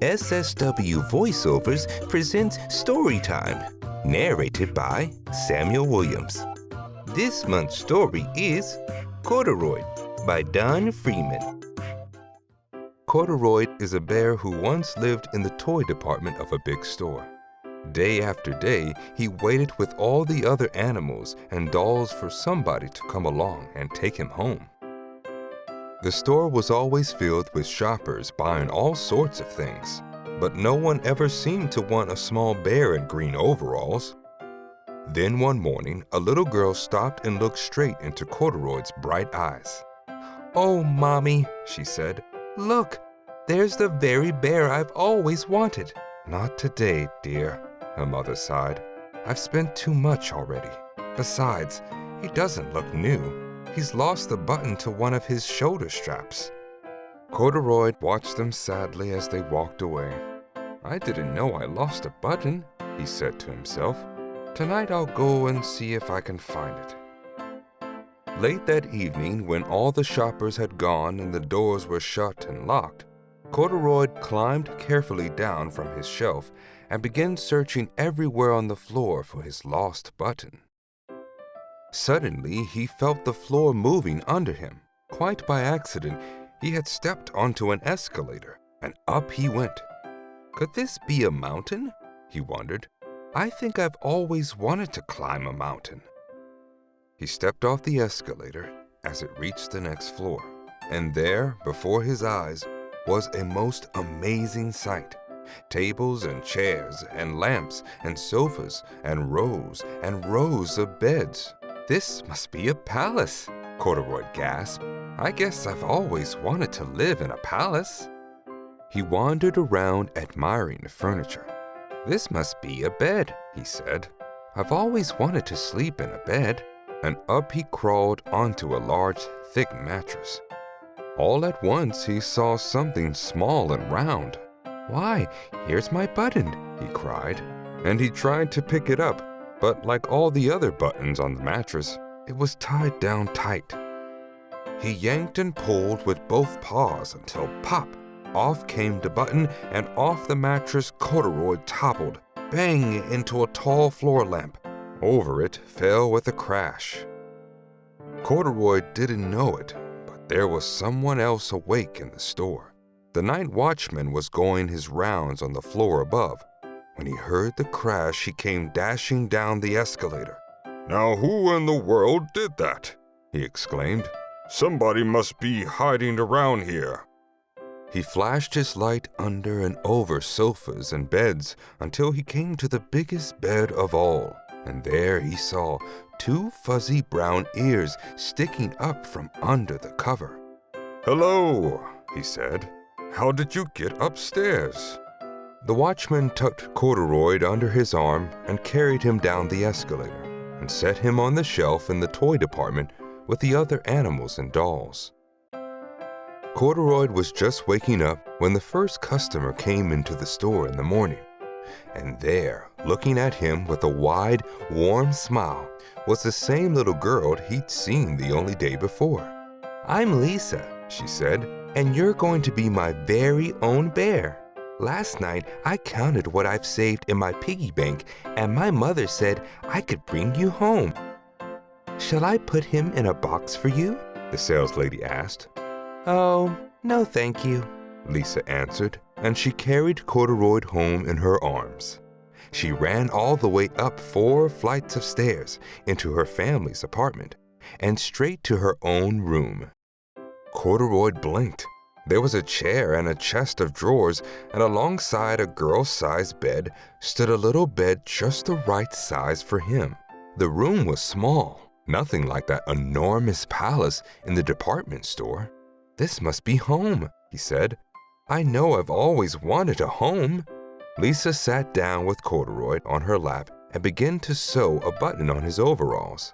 SSW Voiceovers presents Storytime, narrated by Samuel Williams. This month's story is Corduroy by Don Freeman. Corduroy is a bear who once lived in the toy department of a big store. Day after day, he waited with all the other animals and dolls for somebody to come along and take him home. The store was always filled with shoppers buying all sorts of things, but no one ever seemed to want a small bear in green overalls. Then one morning, a little girl stopped and looked straight into Corduroy's bright eyes. "Oh, Mommy," she said, "look, there's the very bear I've always wanted." "Not today, dear," her mother sighed. "I've spent too much already. Besides, he doesn't look new. He's lost the button to one of his shoulder straps." Corduroy watched them sadly as they walked away. "I didn't know I lost a button," he said to himself. "Tonight I'll go and see if I can find it." Late that evening, when all the shoppers had gone and the doors were shut and locked, Corduroy climbed carefully down from his shelf and began searching everywhere on the floor for his lost button. Suddenly, he felt the floor moving under him. Quite by accident, he had stepped onto an escalator, and up he went. Could this be a mountain? He wondered. I think I've always wanted to climb a mountain. He stepped off the escalator as it reached the next floor, and there, before his eyes, was a most amazing sight. Tables and chairs and lamps and sofas and rows of beds. "This must be a palace," Corduroy gasped. "I guess I've always wanted to live in a palace." He wandered around admiring the furniture. "This must be a bed," he said. "I've always wanted to sleep in a bed." And up he crawled onto a large, thick mattress. All at once he saw something small and round. "Why, here's my button," he cried. And he tried to pick it up, but like all the other buttons on the mattress, it was tied down tight. He yanked and pulled with both paws until pop! Off came the button, and off the mattress Corduroy toppled, bang, into a tall floor lamp. Over it fell with a crash. Corduroy didn't know it, but there was someone else awake in the store. The night watchman was going his rounds on the floor above. When he heard the crash, he came dashing down the escalator. "Now who in the world did that?" he exclaimed. "Somebody must be hiding around here." He flashed his light under and over sofas and beds until he came to the biggest bed of all, and there he saw 2 fuzzy brown ears sticking up from under the cover. "Hello," he said. "How did you get upstairs?" The watchman tucked Corduroy under his arm and carried him down the escalator and set him on the shelf in the toy department with the other animals and dolls. Corduroy was just waking up when the first customer came into the store in the morning. And there, looking at him with a wide, warm smile, was the same little girl he'd seen the only day before. "I'm Lisa," she said, "and you're going to be my very own bear. Last night, I counted what I've saved in my piggy bank, and my mother said I could bring you home." "Shall I put him in a box for you?" the saleslady asked. "Oh, no thank you," Lisa answered, and she carried Corduroy home in her arms. She ran all the way up 4 flights of stairs into her family's apartment and straight to her own room. Corduroy blinked. There was a chair and a chest of drawers, and alongside a girl-sized bed stood a little bed just the right size for him. The room was small, nothing like that enormous palace in the department store. "This must be home," he said. "I know I've always wanted a home." Lisa sat down with Corduroy on her lap and began to sew a button on his overalls.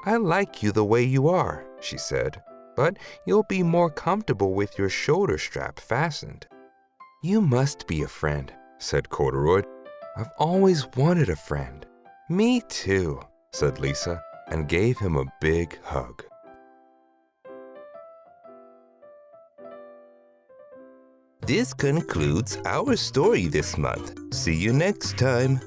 "I like you the way you are," she said, "but you'll be more comfortable with your shoulder strap fastened." "You must be a friend," said Corduroy. "I've always wanted a friend." "Me too," said Lisa, and gave him a big hug. This concludes our story this month. See you next time.